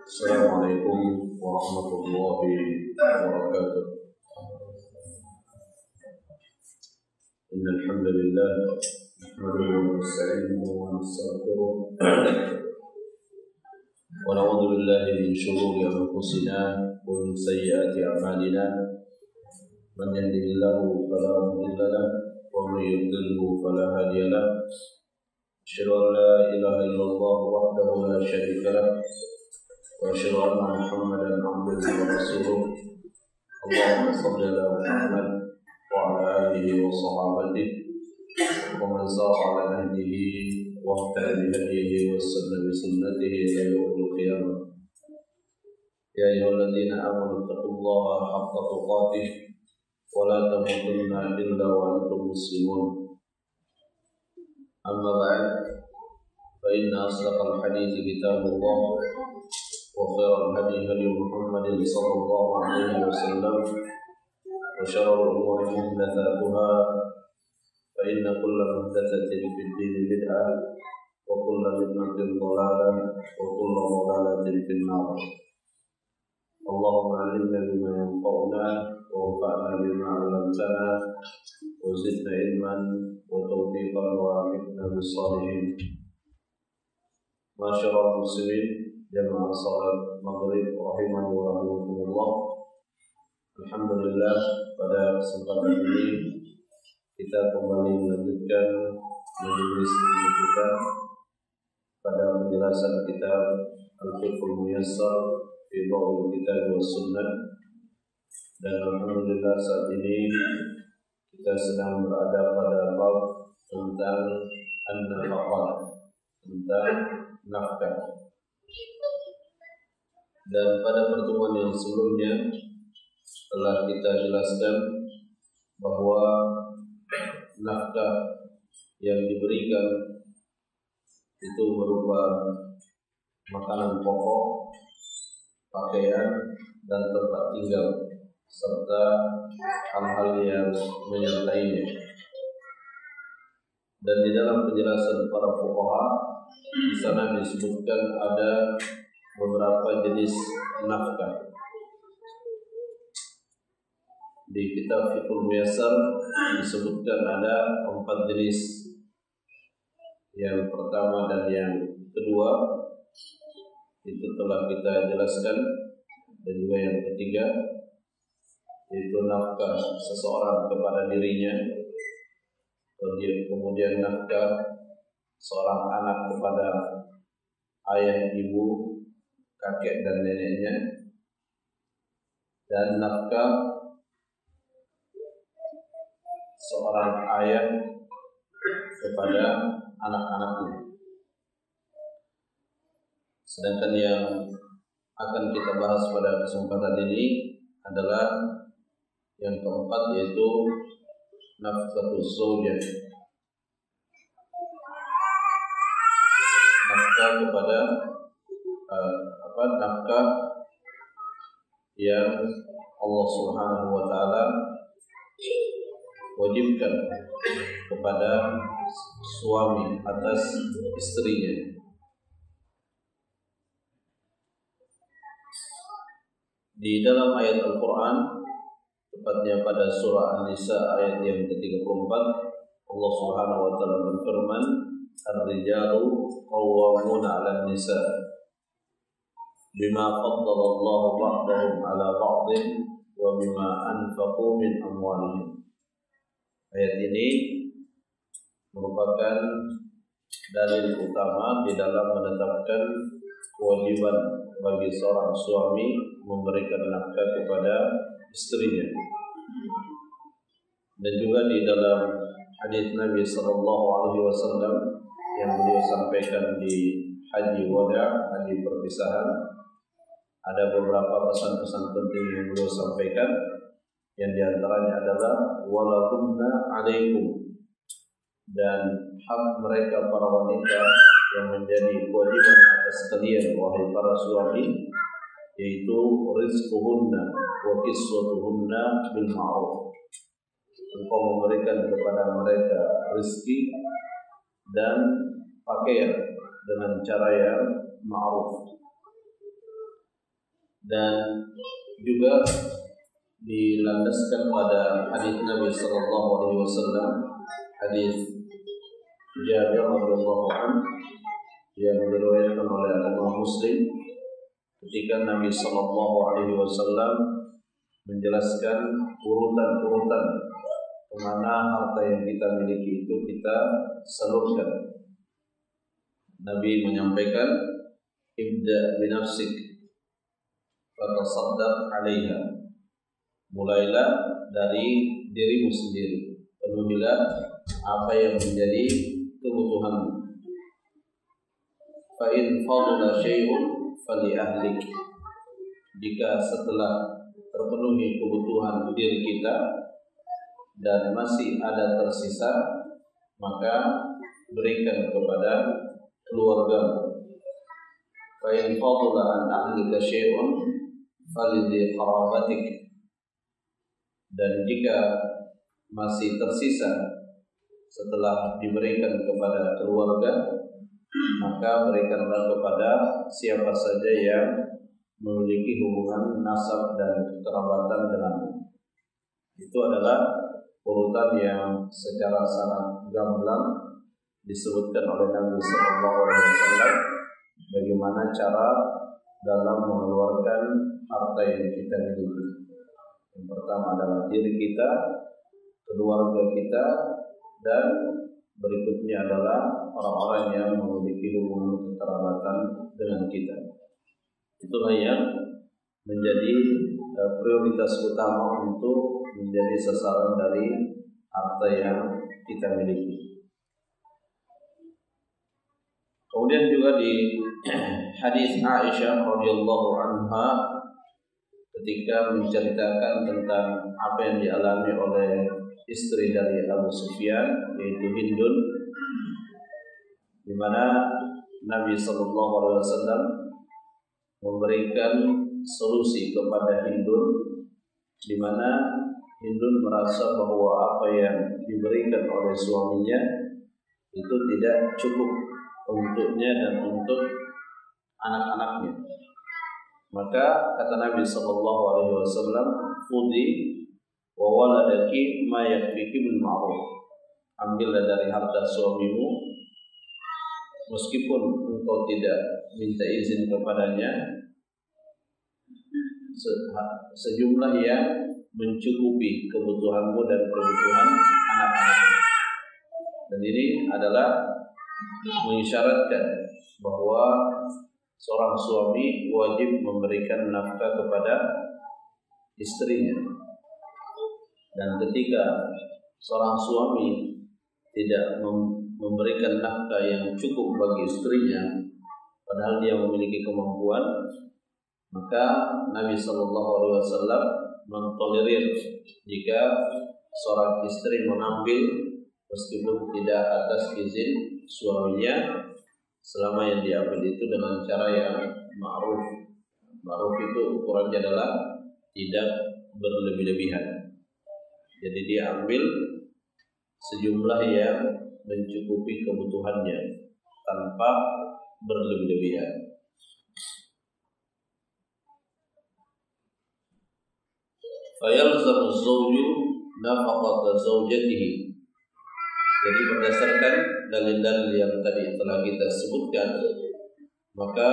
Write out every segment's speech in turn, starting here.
Assalamualaikum warahmatullahi wabarakatuh. Innal hamdalillah nahmaduhu wa nasta'inuhu wa nastaghfiruh wa na'udzu billahi min shururi anfusina wa min sayyiati a'malina. Man yahdihillahu fala mudilla lahu wa man yudlilhu fala hadiya lahu. Asyhadu an la ilaha illallah wahdahu la syarika lahu وأشهد أن محمدا عبده ورسوله. اللهم صل على محمد وعلى آله وصحابته ومن سار على نهجه واهتدى بهديه واستنى بسنته إلى يوم القيامة. يا أيها الذين آمنوا اتقوا الله حق تقاته ولا تموتن إلا وأنتم مسلمون. أما بعد فإن أصدق الحديث كتاب الله وخير الهدي هدي محمد صلى الله عليه وسلم وشر الأمور محدثاتها فإن كل محدثة في الدين بدعة وكل بدعة ضلالة وكل ضلالة في النار. اللهم علمنا بما ينفعنا وانفعنا بما علمتنا وزدنا علما وتوفيقا وأعنا بالصالحين. Masyaallah muslimin jamaah salat maghrib rahimani wa rahimakumullah. Alhamdulillah, pada kesempatan ini kita kembali melanjutkan majelis kita pada penjelasan kitab Al-Fiqhul Muyassar fi Dhawil Kitab wa Sunnah. Dan alhamdulillah saat ini kita sedang berada pada bab tentang an-nafaqah, tentang nafkah. Dan pada pertemuan yang sebelumnya telah kita jelaskan bahwa nafkah yang diberikan itu berupa makanan pokok, pakaian, dan tempat tinggal serta hal-hal yang menyertainya. Dan di dalam penjelasan para fuqaha di sana disebutkan ada beberapa jenis nafkah. Di kitab Fiqhul Muyassar disebutkan ada 4 jenis. Yang pertama dan yang kedua itu telah kita jelaskan, dan juga yang ketiga yaitu nafkah seseorang kepada dirinya, kemudian nafkah seorang anak kepada ayah, ibu, kakek dan neneknya, dan nafkah seorang ayah kepada anak-anaknya. Sedangkan yang akan kita bahas pada kesempatan ini adalah yang keempat, yaitu nafkatus zaujah, nafkah kepada nafkah yang Allah Subhanahu wa taala wajibkan kepada suami atas istrinya. Di dalam ayat Al-Quran, tepatnya pada surah An-Nisa ayat yang ke-34, Allah Subhanahu wa taala berfirman, "Ar-rijalu qawwamuna 'alan nisa bima faddala Allah ba'dahum 'ala ba'din wa bima anfaqu min amwalihim." Ayat ini merupakan dalil utama di dalam menetapkan kewajiban bagi seorang suami memberikan nafkah kepada istrinya. Dan juga di dalam hadis Nabi sallallahu alaihi wasallam yang beliau sampaikan di haji wada, haji perpisahan, ada beberapa pesan-pesan penting yang beliau sampaikan, yang diantaranya adalah walahunna alaikum, dan hak mereka para wanita yang menjadi kewajiban atas kalian wahai para suami, yaitu rizquhunna wa kiswatuhunna bil ma'ruf. Engkau memberikan kepada mereka rezeki dan pakaian dengan cara yang ma'ruf. dan juga dilandaskan pada hadis Nabi sallallahu alaihi wasallam, hadis Jabir radhiyallahu anhu yang diriwayatkan oleh Imam Muslim, ketika Nabi sallallahu alaihi wasallam menjelaskan urutan-urutan kemana harta yang kita miliki itu kita salurkan. Nabi menyampaikan, ibda binafsik fatasaddaq 'alaiha. Mulailah dari dirimu sendiri, penuhilah apa yang menjadi kebutuhanmu. Fa in fadala syai'un fali ahlik. Jika setelah terpenuhi kebutuhan diri kita dan masih ada tersisa, maka berikan kepada keluargamu. Fa in fadala an ahlika syai'un falidhi qarabatik. Dan jika masih tersisa setelah diberikan kepada keluarga, maka berikanlah kepada siapa saja yang memiliki hubungan nasab dan kekerabatan denganmu. Itu adalah urutan yang secara sangat gamblang disebutkan oleh Nabi SAW bagaimana cara dalam mengeluarkan harta yang kita miliki. Yang pertama adalah diri kita, keluarga kita, dan berikutnya adalah orang-orang yang memiliki hubungan kekerabatan dengan kita. Itulah yang menjadi prioritas utama untuk menjadi sasaran dari harta yang kita miliki. Kemudian juga di hadis Aisyah radhiyallahu anha ketika menceritakan tentang apa yang dialami oleh istri dari Abu Sufyan, yaitu Hindun, di mana Nabi SAW memberikan solusi kepada Hindun, di mana Hindun merasa bahwa apa yang diberikan oleh suaminya itu tidak cukup untuknya dan untuk anak-anaknya. Maka kata Nabi SAW, "Khudhi wa waladaki ma yakfiki bil ma'ruf." Ambillah dari harta suamimu meskipun engkau tidak minta izin kepadanya, sejumlah yang mencukupi kebutuhanmu dan kebutuhan anak-anakmu. Dan ini adalah mengisyaratkan bahwa seorang suami wajib memberikan nafkah kepada istrinya. Dan ketika seorang suami tidak memberikan nafkah yang cukup bagi istrinya, padahal dia memiliki kemampuan, maka Nabi SAW mentolerir jika seorang istri mengambil meskipun tidak atas izin suaminya, selama yang diambil itu dengan cara yang ma'ruf. Ma'ruf itu ukurannya adalah tidak berlebih-lebihan. Jadi dia ambil sejumlah yang mencukupi kebutuhannya tanpa berlebih-lebihan. Fayalzamu zawju nafaqata zawjatihi. Jadi berdasarkan dalil-dalil yang tadi telah kita sebutkan, maka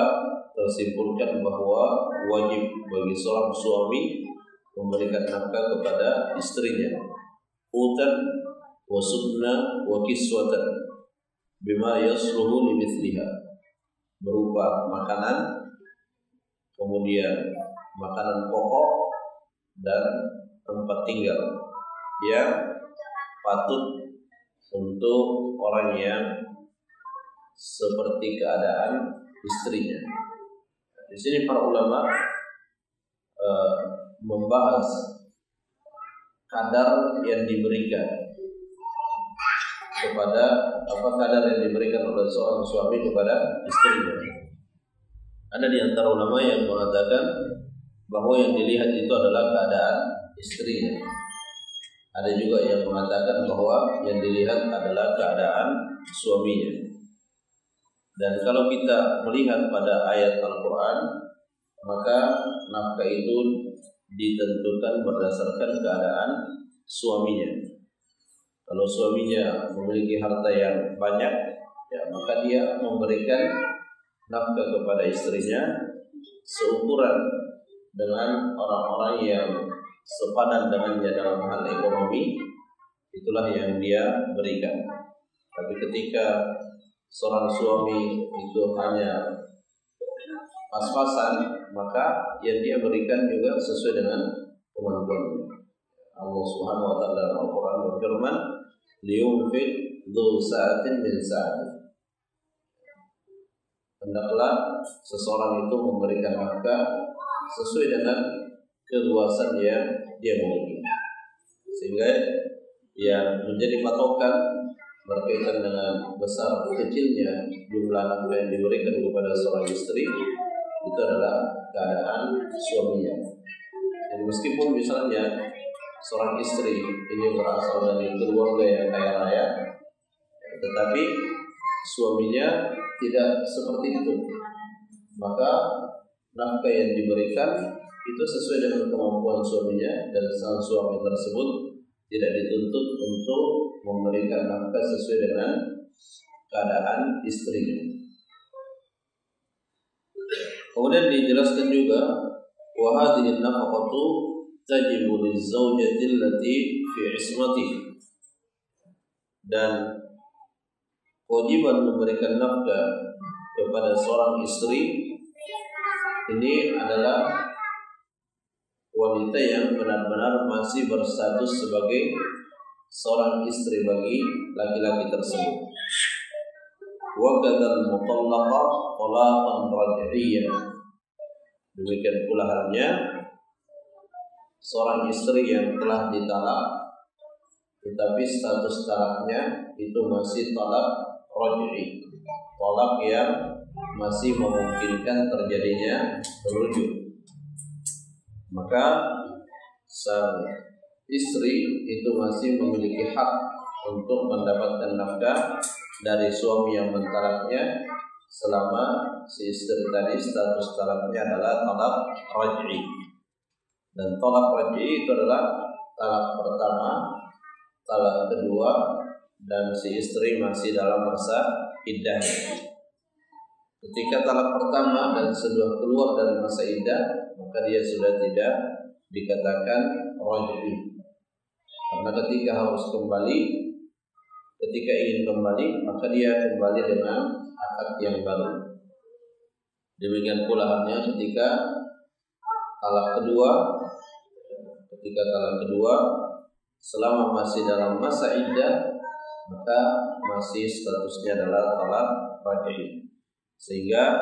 tersimpulkan bahwa wajib bagi seorang suami memberikan nafkah kepada istrinya, utan wa sukna wa kiswatan bima yasluhu limithliha, berupa makanan, kemudian makanan pokok dan tempat tinggal yang patut untuk orang yang seperti keadaan istrinya. Di sini para ulama membahas kadar yang diberikan kepada kadar yang diberikan oleh seorang suami kepada istrinya. Ada di antara ulama yang mengatakan bahwa yang dilihat itu adalah keadaan istrinya. Ada juga yang mengatakan bahwa yang dilihat adalah keadaan suaminya. Dan kalau kita melihat pada ayat Al-Quran, maka nafkah itu ditentukan berdasarkan keadaan suaminya. Kalau suaminya memiliki harta yang banyak, ya maka dia memberikan nafkah kepada istrinya seukuran dengan orang-orang yang sepadan dengannya dalam hal ekonomi, itulah yang dia berikan. Tapi ketika seorang suami itu hanya pas-pasan, maka yang dia berikan juga sesuai dengan kemampuannya. Allah Subhanahu wa taala dalam Al-Qur'an berfirman, "Liyunfiq dzu sa'atin min sa'ati." Hendaklah seseorang itu memberikan nafkah sesuai dengan keluasan yang dia miliki. Sehingga yang menjadi patokan berkaitan dengan besar kecilnya jumlah nafkah yang diberikan kepada seorang istri itu adalah keadaan suaminya. Jadi meskipun misalnya seorang istri ini berasal dari keluarga yang kaya raya, tetapi suaminya tidak seperti itu, maka nafkah yang diberikan itu sesuai dengan kemampuan suaminya, dan sang suami tersebut tidak dituntut untuk memberikan nafkah sesuai dengan keadaan istrinya. Kemudian dijelaskan juga, wa hadhihi an-nafaqatu tajibu liz-zawjati allati fi ismatihi, dan kewajiban memberikan nafkah kepada seorang istri ini adalah wanita yang benar-benar masih berstatus sebagai seorang istri bagi laki-laki tersebut. Wa kadzal mutallaqa talaqan raj'iyyan. Demikian pula halnya seorang istri yang telah ditalak tetapi status talaknya itu masih talak raj'i, talak yang masih memungkinkan terjadinya rujuk. Maka sang istri itu masih memiliki hak untuk mendapatkan nafkah dari suami yang mentalaknya selama si istri tadi status talaknya adalah talak raj'i. Dan talak raj'i itu adalah talak pertama, talak kedua, dan si istri masih dalam masa iddahnya. Ketika talak pertama dan sudah keluar dari masa iddah, maka dia sudah tidak dikatakan raj'i. Karena ketika harus kembali, ketika ingin kembali, maka dia kembali dengan akad yang baru. Demikian pula halnya ketika talak kedua, selama masih dalam masa iddah, maka masih statusnya adalah talak raj'i. Sehingga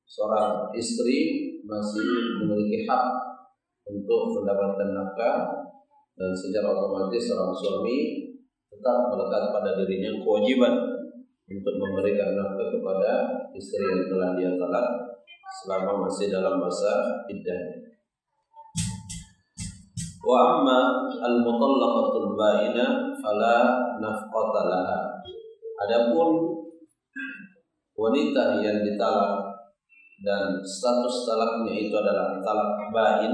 seorang istri masih memiliki hak untuk mendapatkan nafkah, dan secara otomatis seorang suami tetap melekat pada dirinya kewajiban untuk memberikan nafkah kepada istri yang telah dia talak selama masih dalam masa iddahnya. Wa amma al-mutallaqatul ba'ina fala nafqata laha. Adapun wanita yang ditalak dan status talaknya itu adalah talak ba'in.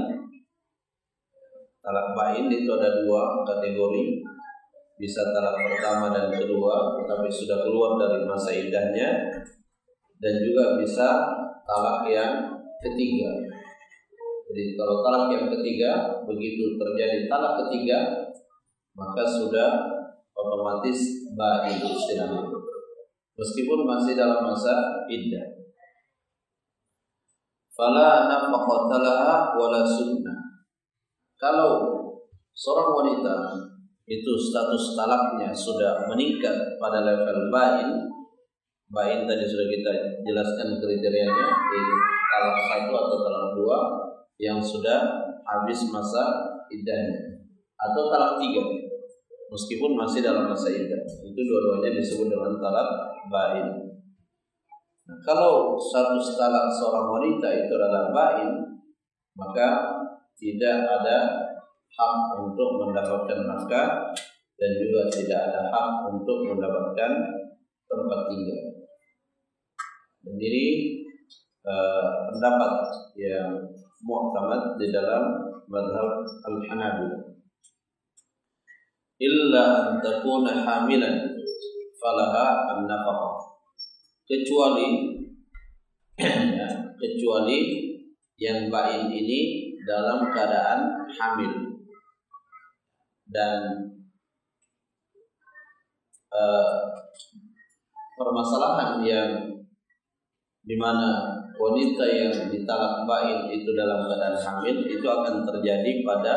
Talak ba'in itu ada dua kategori, bisa talak pertama dan kedua tapi sudah keluar dari masa iddahnya, dan juga bisa talak yang ketiga. Jadi kalau talak yang ketiga, begitu terjadi talak ketiga, maka sudah otomatis ba'in istilahnya, meskipun masih dalam masa iddah. Fala nafaqata laha wala sunnah. Kalau seorang wanita itu status talaknya sudah meningkat pada level ba'in, ba'in tadi sudah kita jelaskan kriterianya, yaitu talak 1 atau talak 2 yang sudah habis masa iddahnya, atau talak 3 meskipun masih dalam masa iddah. Itu dua-duanya disebut dengan talak ba'in. Nah, kalau status talak seorang wanita itu adalah ba'in, maka tidak ada hak untuk mendapatkan nafkah, dan juga tidak ada hak untuk mendapatkan tempat tinggal. Dan ini pendapat yang mu'tamad di dalam mazhab Al-Hanabilah. Illa an takuna hamilan falaha an-nafaqah. Kecuali yang bain ini dalam keadaan hamil dan permasalahan yang dimana wanita yang ditalak bain itu dalam keadaan hamil itu akan terjadi pada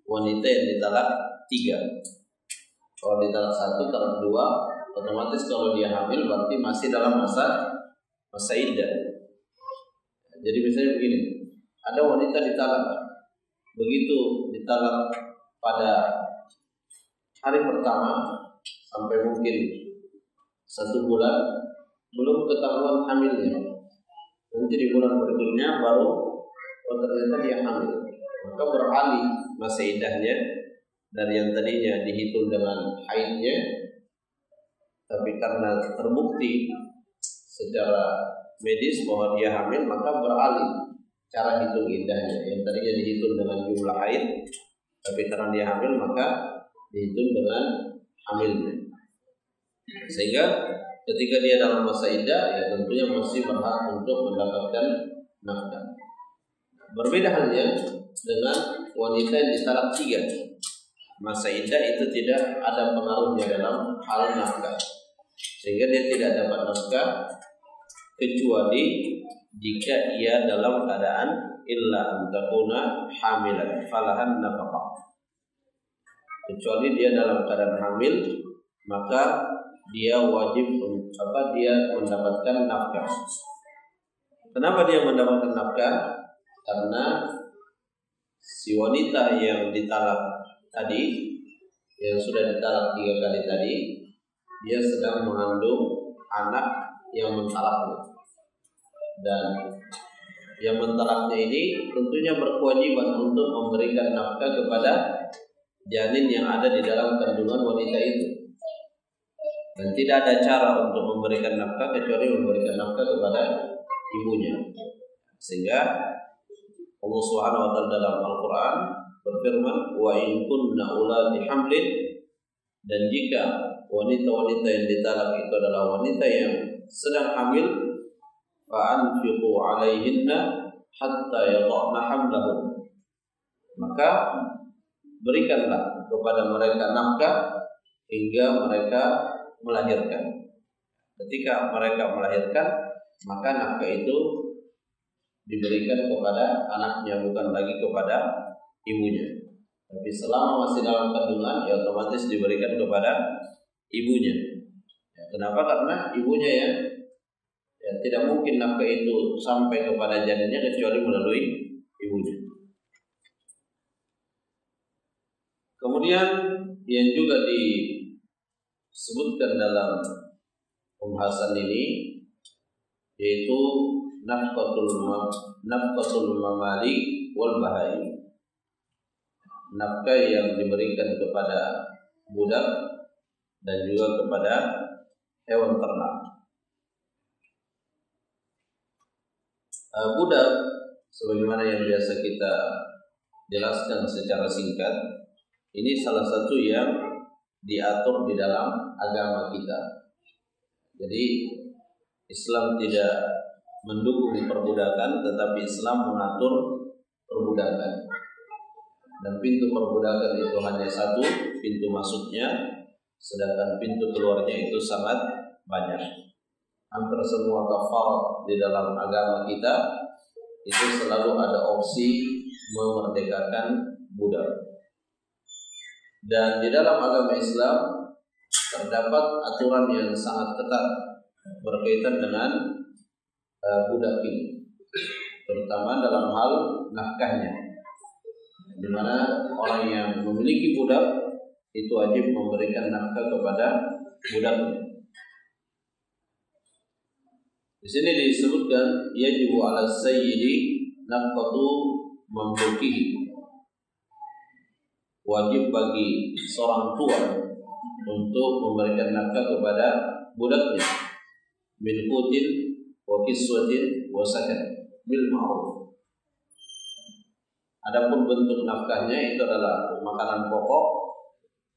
wanita yang ditalak 3. Kalau ditalak 1, talak 2, otomatis kalau dia hamil berarti masih dalam masa iddah. Jadi misalnya begini, ada wanita ditalak, begitu ditalak pada hari pertama sampai mungkin 1 bulan belum ketahuan hamilnya. Nanti di bulan berikutnya baru ternyata dia hamil, maka beralih masa iddahnya dari yang tadinya dihitung dengan haidnya, tapi karena terbukti secara medis bahwa dia hamil, maka beralih cara hitung iddahnya. Yang tadinya dihitung dengan jumlah haid, tapi karena dia hamil maka dihitung dengan hamilnya. Sehingga ketika dia dalam masa iddah, ya tentunya masih berhak untuk mendapatkan nafkah. Berbeda halnya dengan wanita yang ditalak 3. Masa iddah itu tidak ada pengaruhnya dalam hal nafkah, sehingga dia tidak dapat nafkah kecuali jika ia dalam keadaan illa antakuna hamilan falahan nafkah. Kecuali dia dalam keadaan hamil, maka dia wajib dia mendapatkan nafkah. Kenapa dia mendapatkan nafkah? Karena si wanita yang ditalak tadi, yang sudah ditalak 3 kali tadi, dia sedang mengandung anak yang mentalaknya. Dan yang mentalaknya ini tentunya berkewajiban untuk memberikan nafkah kepada janin yang ada di dalam kandungan wanita itu. Dan tidak ada cara untuk memberikan nafkah kecuali memberikan nafkah kepada ibunya. Sehingga Allah Subhanahu wa taala dalam Al-Qur'an berfirman, "Wa in kunna ulati hamlin," dan jika wanita-wanita yang ditalak itu adalah wanita yang sedang hamil, fa anfiqu 'alaihinna hatta yadhna hamlahun, maka berikanlah kepada mereka nafkah hingga mereka melahirkan. Ketika mereka melahirkan, maka nafkah itu diberikan kepada anaknya, bukan lagi kepada ibunya. Tapi selama masih dalam kandungan, ya otomatis diberikan kepada ibunya. Ya, kenapa? Karena ibunya ya tidak mungkin nafkah itu sampai kepada janinnya kecuali melalui ibunya. Kemudian yang juga disebutkan dalam pembahasan ini yaitu nafqatul mamali wal bahai, nafkah yang diberikan kepada budak dan juga kepada hewan ternak. Budak sebagaimana yang biasa kita jelaskan secara singkat, ini salah satu yang diatur di dalam agama kita. Jadi Islam tidak mendukung perbudakan, tetapi Islam mengatur perbudakan. Dan pintu perbudakan itu hanya 1 pintu masuknya, sedangkan pintu keluarnya itu sangat banyak. Hampir semua kafarat di dalam agama kita itu selalu ada opsi memerdekakan budak. Dan di dalam agama Islam terdapat aturan yang sangat ketat berkaitan dengan budak ini, terutama dalam hal nafkahnya, di mana orang yang memiliki budak itu wajib memberikan nafkah kepada budaknya. Di sini disebutkan yajibu 'ala sayyidi nafqatu mamlukihi, wajib bagi seorang tua untuk memberikan nafkah kepada budaknya, min qutin wa kiswatin wa sakan bil ma'ruf. Adapun bentuk nafkahnya itu adalah makanan pokok,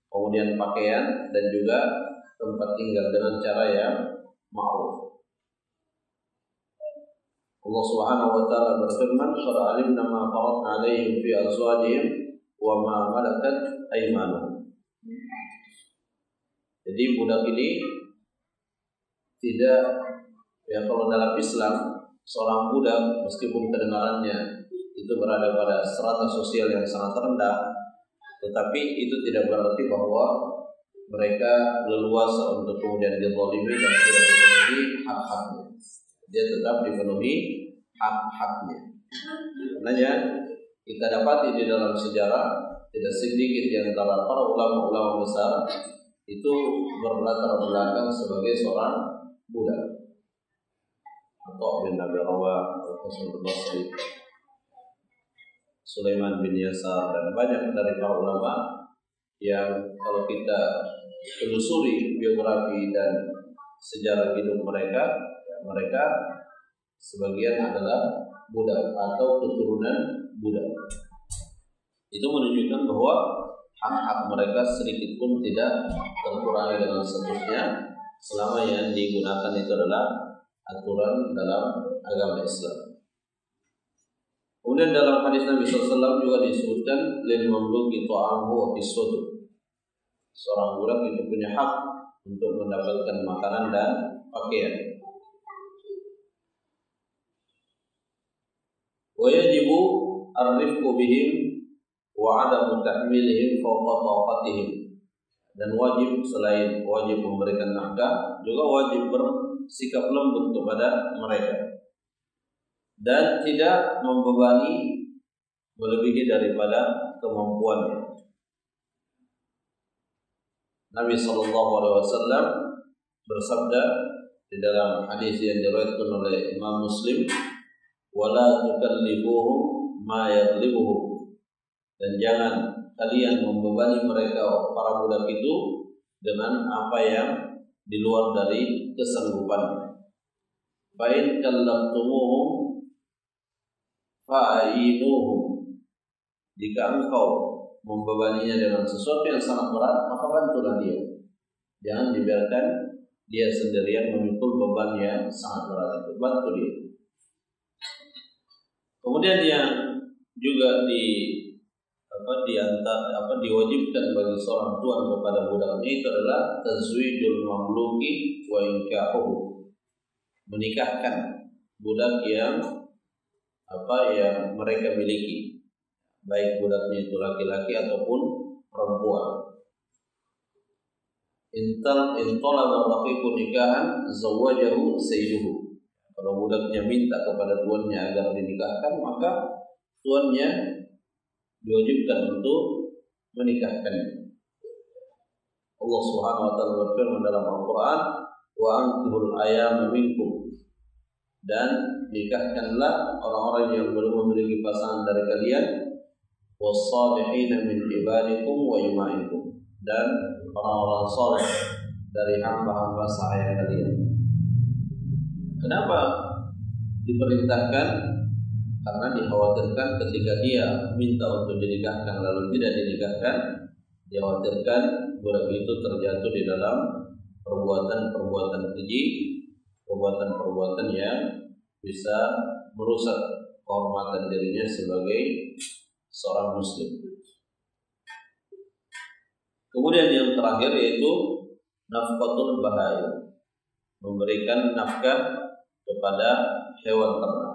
kemudian pakaian dan juga tempat tinggal dengan cara yang ma'ruf. Allah Subhanahu wa taala berfirman, "Qad alimna ma faradna 'alaihim fi azwajihim wa ma malakat aymanuhum." Jadi budak ini tidak, ya kalau dalam Islam seorang budak meskipun kedengarannya itu berada pada strata sosial yang sangat rendah, tetapi itu tidak berarti bahwa mereka leluasa untuk kemudian dizalimi dan tidak dipenuhi hak-haknya. Dia tetap dipenuhi hak-haknya. Karenanya kita dapati di dalam sejarah tidak sedikit di antara para ulama-ulama besar itu berlatar belakang sebagai seorang budak. Atau bin Abi Rawah, Hasan al-Basri, Sulaiman bin Yasar, dan banyak dari para ulama yang kalau kita telusuri biografi dan sejarah hidup mereka, mereka sebagian adalah budak atau keturunan budak. Itu menunjukkan bahwa hak-hak mereka sedikit pun tidak terkurangi dengan seterusnya selama yang digunakan itu adalah aturan dalam agama Islam. Kemudian dalam hadis Nabi SAW juga disebutkan lil mamluki ta'amuhu wa kiswatuhu. Seorang budak itu punya hak untuk mendapatkan makanan dan pakaian. Wa yajibu ar-rifqu bihim wa 'adamu tahmilihim fawqa taqatihim. Dan wajib, selain wajib memberikan nafkah, juga wajib bersikap lembut kepada mereka dan tidak membebani melebihi daripada kemampuannya. Nabi SAW bersabda di dalam hadis yang diriwayatkan oleh Imam Muslim, "Wala tukallifuhum ma yaghlibuhum." Dan jangan kalian membebani mereka para budak itu dengan apa yang di luar dari kesanggupannya. Fa in kallaftumuhum fa'inuhum. Jika engkau membebaninya dengan sesuatu yang sangat berat, maka bantulah dia. Jangan dibiarkan dia sendirian memikul beban yang sangat berat itu. Bantu dia. Kemudian yang juga diwajibkan bagi seorang tuan kepada budaknya itu adalah tazwijul mamluki wa inkahuhu. Menikahkan budak yang mereka miliki, baik budaknya itu laki-laki ataupun perempuan. Intolaba raqiqu nikahan zawwajahu sayyiduhu. Kalau budaknya minta kepada tuannya agar dinikahkan, maka tuannya diwajibkan untuk menikahkannya. Allah Subhanahu wa taala berfirman dalam Al-Qur'an, "Wa ankihul ayama minkum." Dan nikahkanlah orang-orang yang belum memiliki pasangan dari kalian, was-salihina min ibadikum wa imaikum, dan orang-orang saleh dari hamba-hamba sahaya kalian. Kenapa diperintahkan? Karena dikhawatirkan ketika dia minta untuk dinikahkan lalu tidak dinikahkan, dikhawatirkan budak itu terjatuh di dalam perbuatan-perbuatan keji, perbuatan-perbuatan yang bisa merusak kehormatan dirinya sebagai seorang muslim. Kemudian yang terakhir yaitu nafqatul bahaya, memberikan nafkah kepada hewan ternak.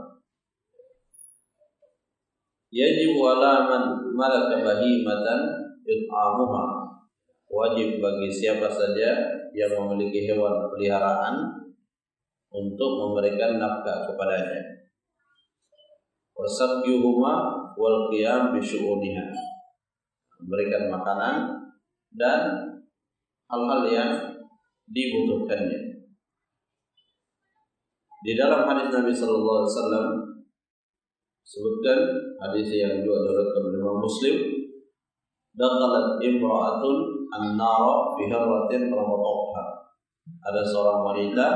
Yajibu ala man malaka bahimatan yut'amuha. Wajib bagi siapa saja yang memiliki hewan peliharaan untuk memberikan nafkah kepadanya. Wasabyuhuma wal qiyam bi syu'uniha. Memberikan makanan dan hal-hal yang dibutuhkannya. Di dalam hadis Nabi sallallahu alaihi wasallam sebutkan, hadis yang juga diriwayatkan oleh Imam Muslim, dakhalat imra'atun an-nara fi harratin ramatha. Ada seorang wanita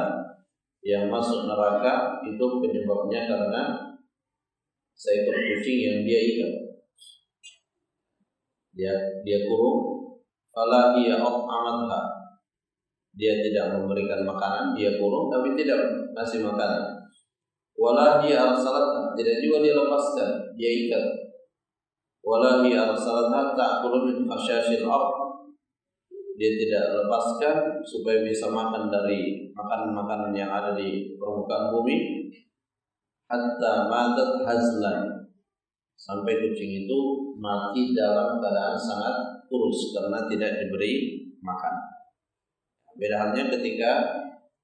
yang masuk neraka itu penyebabnya karena seekor kucing yang dia ikat. Dia kurung, fala hiya at'amatha. Dia tidak memberikan makanan, dia kurung tapi tidak kasih makanan. Wala hiya arsalatha, tidak juga dia lepaskan, dia ikat. Wala hiya arsalatha ta'kulu min khashashil ardh. Dia tidak lepaskan supaya bisa makan dari makanan-makanan yang ada di permukaan bumi. Hatta matat hazlan, sampai kucing itu mati dalam keadaan sangat kurus karena tidak diberi makan. Beda halnya ketika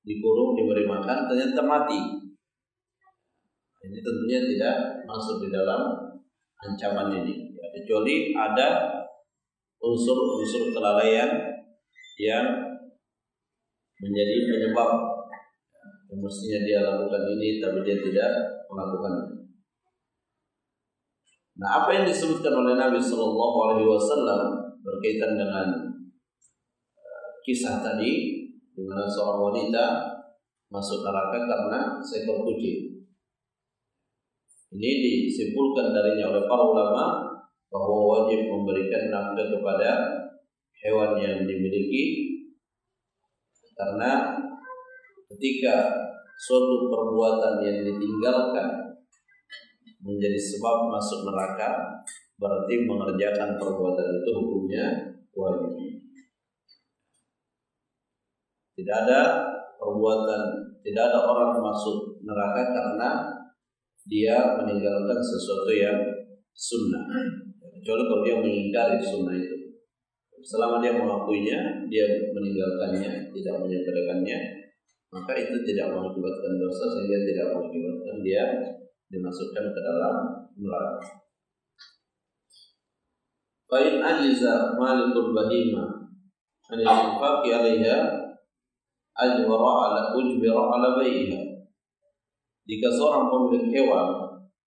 dikurung diberi makan ternyata mati. Ini tentunya tidak masuk di dalam ancaman ini, kecuali ada unsur-unsur kelalaian yang menjadi penyebab mestinya dia lakukan ini tapi dia tidak melakukannya. Nah, apa yang disebutkan oleh Nabi Shallallahu Alaihi Wasallam berkaitan dengan kisah tadi, di mana seorang wanita masuk neraka karena seekor kucing. Ini disimpulkan darinya oleh para ulama bahwa wajib memberikan nafkah kepada hewan yang dimiliki, karena ketika suatu perbuatan yang ditinggalkan menjadi sebab masuk neraka, berarti mengerjakan perbuatan itu hukumnya wajib. Tidak ada orang masuk neraka karena dia meninggalkan sesuatu yang sunnah, kecuali kalau dia mengingkari sunnah itu. Selama dia mengakuinya, dia meninggalkannya, tidak menyepelekannya, maka itu tidak mengakibatkan dosa sehingga tidak mengakibatkan dia dimasukkan ke dalam neraka. Fa in ajiza malikul bahima an al-infaqi 'alaiha ujbira 'ala bai'iha. Jika seorang pemilik hewan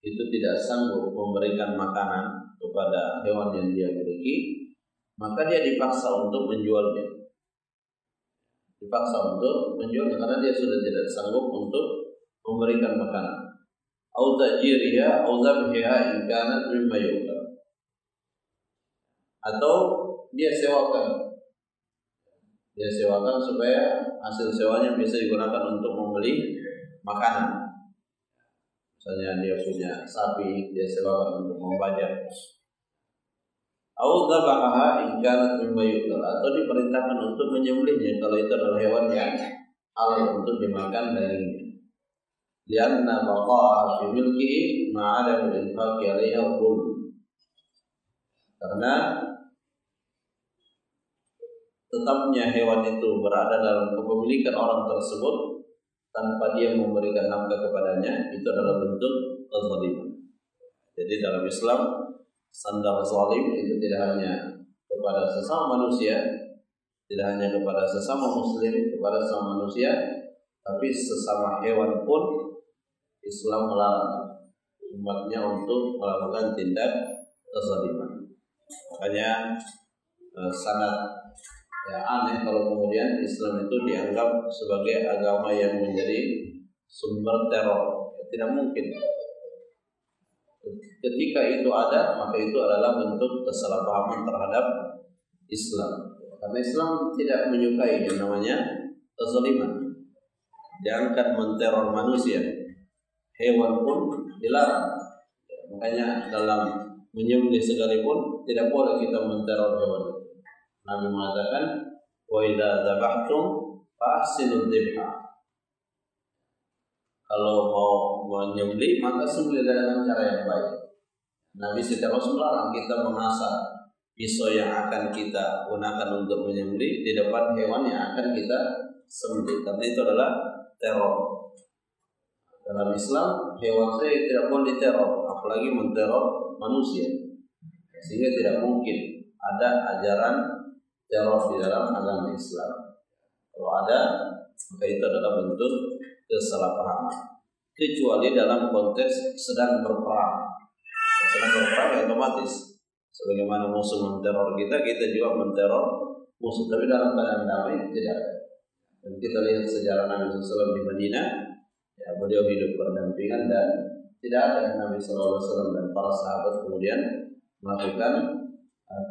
itu tidak sanggup memberikan makanan kepada hewan yang dia miliki, maka dia dipaksa untuk menjualnya. Karena dia sudah tidak sanggup untuk memberikan makanan. Au tajiriha au zabhiha in kanat mimma yu'kal. Atau dia sewakan supaya hasil sewanya bisa digunakan untuk membeli makanan. Misalnya dia punya sapi, dia sewakan untuk membajak. Au dhabaha in kanat mimma yu'kal, atau diperintahkan untuk menyembelihnya kalau itu adalah hewan yang halal untuk dimakan dagingnya. Lianna baqa'a fi milkihi ma'adam al-infaqi 'alaiha dhulm. Karena tetapnya hewan itu berada dalam kepemilikan orang tersebut tanpa dia memberikan nafkah kepadanya, itu adalah bentuk kezaliman. Jadi dalam Islam, sandar zalim itu tidak hanya kepada sesama manusia, tidak hanya kepada sesama muslim, kepada sesama manusia, tapi sesama hewan pun Islam melarang umatnya untuk melakukan tindak kezaliman. Makanya sangat aneh kalau kemudian Islam itu dianggap sebagai agama yang menjadi sumber teror. Tidak mungkin. Ketika itu ada, maka itu adalah bentuk kesalahpahaman terhadap Islam. Karena Islam tidak menyukai yang namanya kezaliman. Jangan menteror manusia, hewan pun dilarang. Makanya dalam menyembelih sekalipun tidak boleh kita menteror hewan. Nabi mengatakan, wa idza dzabhtum fa ahsinul dzibha. Kalau mau menyembelih maka sembelih dengan cara yang baik. Nabi secara melarang kita mengasah pisau yang akan kita gunakan untuk menyembelih di depan hewan yang akan kita sembelih, karena itu adalah teror. Dalam Islam, hewan saya tidak boleh diteror, apalagi menteror manusia. Sehingga tidak mungkin ada ajaran teror di dalam agama Islam. Kalau ada, maka itu adalah bentuk kesalahpahaman. Kecuali dalam konteks sedang berperang. Sedang berperang ya otomatis. Sebagaimana musuh menteror kita, kita juga menteror musuh. Tapi dalam keadaan damai tidak. Dan kita lihat sejarah Nabi SAW di Madinah, ya, beliau hidup berdampingan dan tidak ada Nabi SAW dan para sahabat kemudian melakukan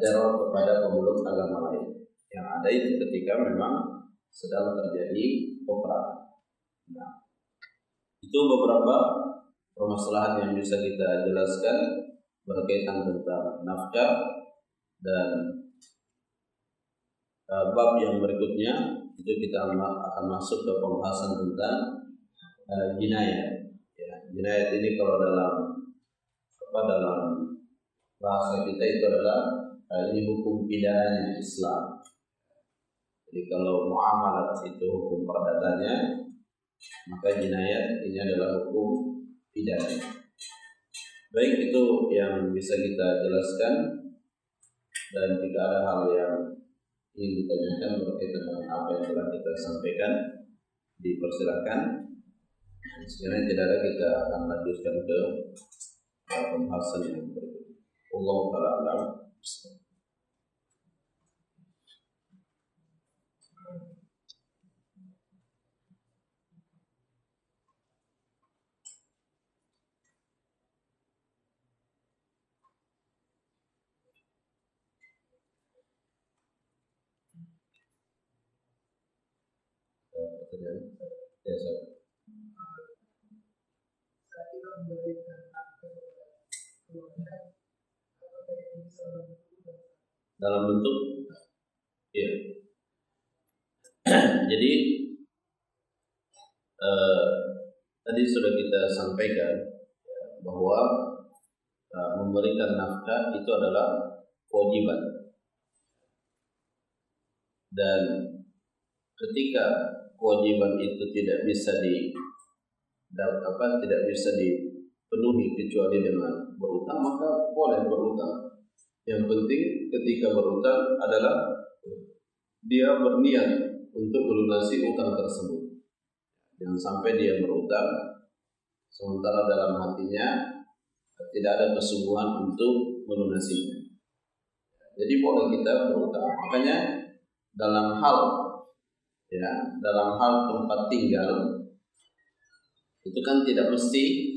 teror kepada pemeluk agama lain. Yang ada itu ketika memang sedang terjadi peperangan. Nah, itu beberapa permasalahan yang bisa kita jelaskan berkaitan tentang nafkah. Dan bab yang berikutnya itu kita akan masuk ke pembahasan tentang jinayah. Ya, jinayah ini kalau dalam bahasa kita itu adalah ini hukum pidananya Islam. Jadi kalau muamalat itu hukum perdatanya, maka jinayah ini adalah hukum pidana. Baik, itu yang bisa kita jelaskan. Dan jika ada hal yang ingin ditanyakan berkaitan dengan apa yang telah kita sampaikan, dipersilakan. Sekiranya tidak ada, kita akan lanjutkan ke pembahasan yang berikutnya. Wallahu ta'ala a'lam. Dalam bentuk ya. Jadi tadi sudah kita sampaikan bahwa memberikan nafkah itu adalah kewajiban. Dan ketika kewajiban itu tidak bisa dipenuhi kecuali dengan berutang, maka boleh berutang. Yang penting ketika berutang adalah dia berniat untuk melunasi utang tersebut. Jangan sampai dia berutang sementara dalam hatinya tidak ada kesungguhan untuk melunasinya. Jadi boleh kita berutang. Makanya dalam hal tempat tinggal itu kan tidak mesti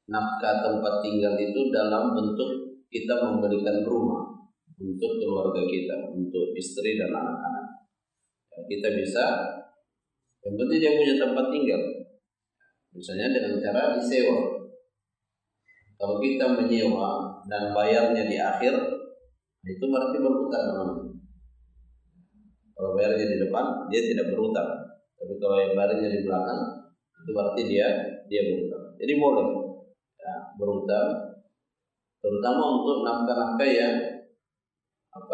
nafkah tempat tinggal itu dalam bentuk kita memberikan rumah untuk keluarga kita, untuk istri dan anak-anak. Kita bisa, yang penting dia punya tempat tinggal. Misalnya dengan cara disewa. Kalau kita menyewa dan bayarnya di akhir, itu berarti berutang namanya. Kalau bayarnya di depan, dia tidak berutang. Tapi kalau yang bayarnya di belakang, itu berarti dia berutang. Jadi boleh berutang, terutama untuk nafkah-nafkah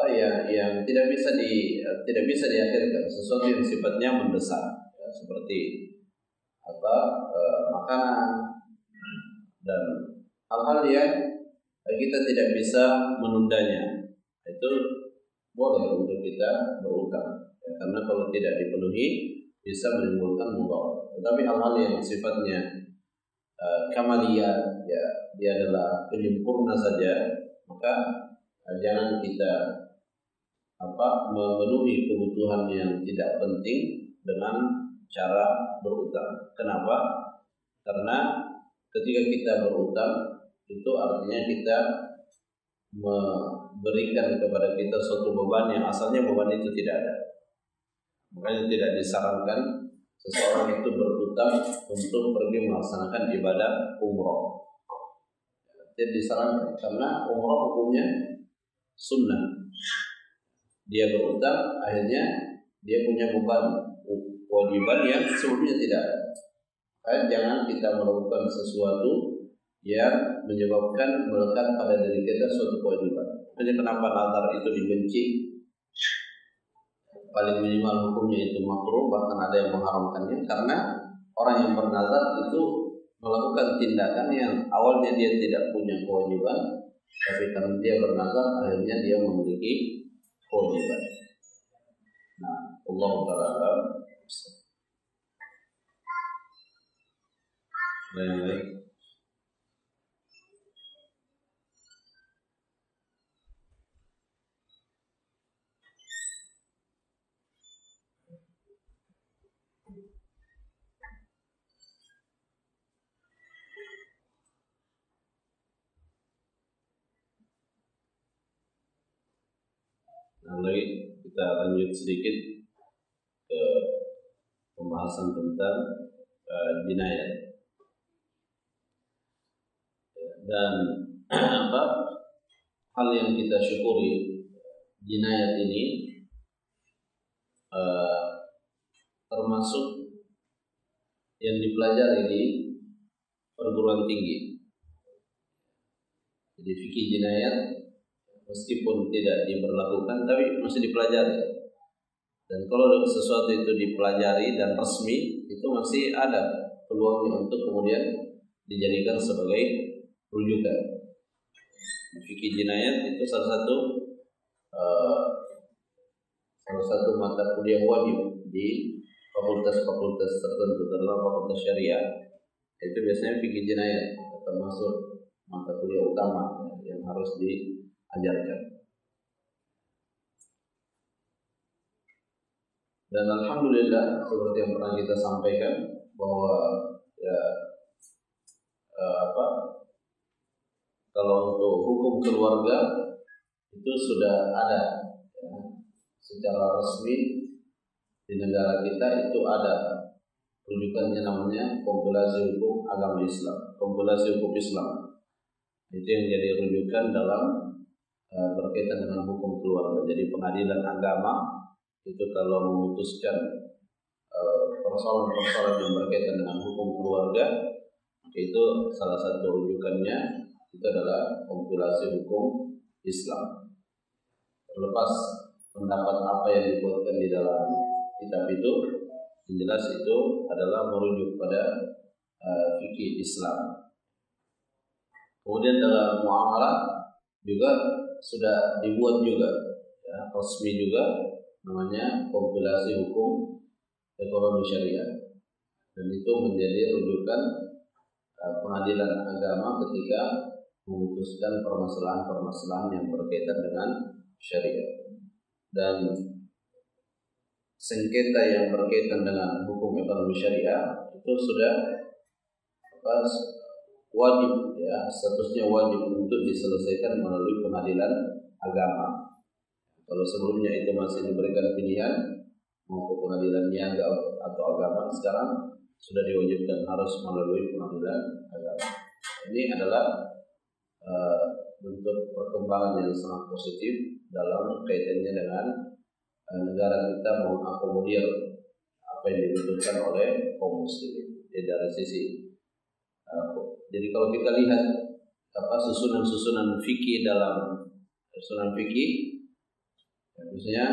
yang tidak bisa diakhirkan, sesuatu yang sifatnya mendesak, seperti makanan dan hal-hal yang kita tidak bisa menundanya, itu boleh untuk kita berutang, karena kalau tidak dipenuhi bisa menimbulkan mudarat. Tetapi hal-hal yang sifatnya kamaliyah, dia adalah penyempurna saja, maka jangan kita memenuhi kebutuhan yang tidak penting dengan cara berutang. Kenapa? Karena ketika kita berutang itu artinya kita memberikan kepada kita suatu beban yang asalnya beban itu tidak ada. Makanya tidak disarankan seseorang itu berutang untuk pergi melaksanakan ibadah umroh. Tidak disarankan karena umroh hukumnya sunnah. Dia berutang, akhirnya dia punya beban kewajiban yang sebelumnya tidak ada. Jangan kita melakukan sesuatu yang menyebabkan melekat pada diri kita suatu kewajiban. Makanya kenapa nazar itu dibenci? Paling minimal hukumnya itu makruh, bahkan ada yang mengharamkannya, karena orang yang bernazar itu melakukan tindakan yang awalnya dia tidak punya kewajiban, tapi karena dia bernazar akhirnya dia memiliki kewajiban. Nah, Allah Ta'ala baik. Lalu kita lanjut sedikit ke pembahasan tentang jinayat dan hal yang kita syukuri jinayat ini termasuk yang dipelajari di perguruan tinggi. Jadi fikih jinayat meskipun tidak diberlakukan tapi masih dipelajari. Dan kalau sesuatu itu dipelajari dan resmi, itu masih ada peluangnya untuk kemudian dijadikan sebagai rujukan. Fikih jinayat itu salah satu mata kuliah wajib di fakultas-fakultas tertentu, terutama fakultas syariah. Itu biasanya fikih jinayat termasuk mata kuliah utama yang harus diajarkan. Dan alhamdulillah seperti yang pernah kita sampaikan bahwa kalau untuk hukum keluarga itu sudah ada secara resmi di negara kita, itu ada rujukannya, namanya kompilasi hukum agama Islam, kompilasi hukum Islam. Itu yang jadi rujukan dalam berkaitan dengan hukum keluarga. Jadi pengadilan agama itu kalau memutuskan persoalan-persoalan yang berkaitan dengan hukum keluarga, itu salah satu rujukannya itu adalah kompilasi hukum Islam. Terlepas pendapat apa yang dibuatkan di dalam kitab itu, yang jelas itu adalah merujuk pada fikih Islam. Kemudian dalam muamalah juga sudah dibuat juga, ya, resmi juga, namanya kompilasi hukum ekonomi syariah. Dan itu menjadi rujukan pengadilan agama ketika memutuskan permasalahan-permasalahan yang berkaitan dengan syariat. Dan sengketa yang berkaitan dengan hukum ekonomi syariah itu sudah wajib, ya, statusnya wajib untuk diselesaikan melalui pengadilan agama. Kalau sebelumnya itu masih diberikan pilihan mau ke pengadilan niaga atau agama, sekarang sudah diwajibkan harus melalui pengadilan agama. Ini adalah bentuk perkembangan yang sangat positif dalam kaitannya dengan negara kita mengakomodir apa yang dibutuhkan oleh kaum muslimin dari sisi. Jadi kalau kita lihat susunan fikih dalam susunan fikih, misalnya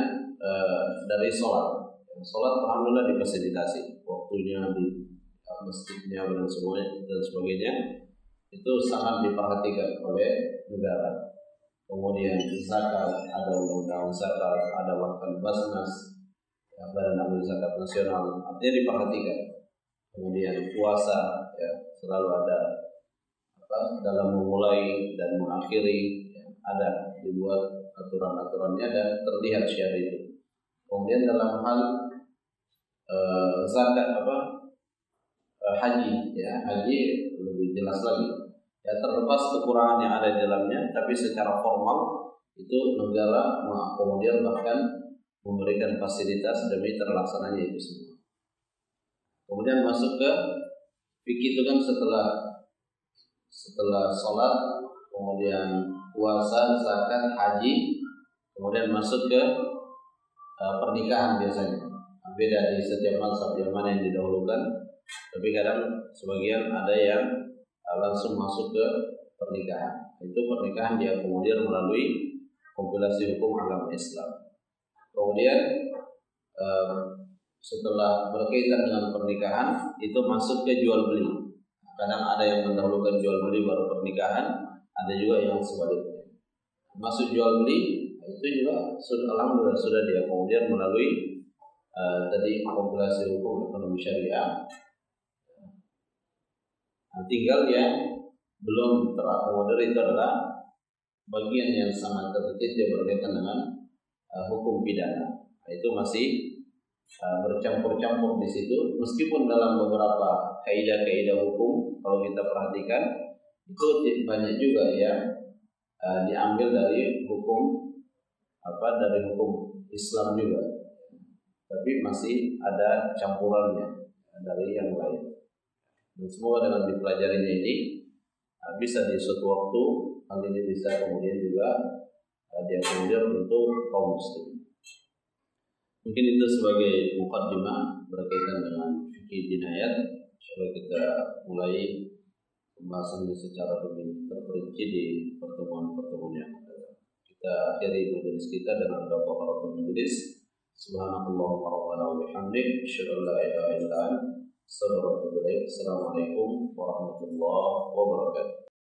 dari sholat alhamdulillah difasilitasi waktunya di masjidnya dan semuanya dan sebagainya, itu sangat diperhatikan oleh negara. Kemudian zakat, ada undang-undang zakat, ada bahkan Basnas, ya, Badan Amil Zakat Nasional, artinya diperhatikan. Kemudian puasa, ya, selalu ada dalam memulai dan mengakhiri, ya, ada dibuat aturan-aturannya dan terlihat syariat itu. Kemudian dalam hal zakat haji, ya, haji lebih jelas lagi. Ya, terlepas kekurangan yang ada di dalamnya, tapi secara formal itu negara mengakomodir, bahkan memberikan fasilitas demi terlaksananya itu semua. Kemudian masuk ke fikih itu kan setelah sholat, kemudian puasa, zakat, haji, kemudian masuk ke pernikahan biasanya. Beda di setiap mazhab yang mana yang didahulukan, tapi kadang sebagian ada yang langsung masuk ke pernikahan. Itu pernikahan diakomodir melalui kompilasi hukum agama Islam. Kemudian setelah berkaitan dengan pernikahan itu masuk ke jual beli. Kadang ada yang mendahulukan jual beli baru pernikahan, ada juga yang sebaliknya. Masuk jual beli itu juga alhamdulillah sudah diakomodir melalui tadi kompilasi hukum ekonomi syariah. Tinggal yang belum terakomodir itu adalah bagian yang sangat terkecil yang berkaitan dengan hukum pidana. Itu masih bercampur-campur di situ, meskipun dalam beberapa kaidah-kaidah hukum kalau kita perhatikan itu banyak juga yang diambil dari hukum dari hukum Islam juga, tapi masih ada campurannya dari yang lain. Dan semoga dengan dipelajarinya ini bisa di suatu waktu hal ini bisa kemudian juga diakomodir untuk kaum muslim. Mungkin itu sebagai mukaddimah berkaitan dengan fikih jinayat. Insyaallah kita mulai pembahasannya secara lebih terperinci di pertemuan-pertemuan yang akan datang. Kita akhiri majelis kita dengan doa kafaratul majelis. Subhanakallahumma rabbana wa bihamdik, asyhadu an la ilaha illa anta, astaghfiruka wa atubu ilaik. Assalamualaikum warahmatullahi wabarakatuh.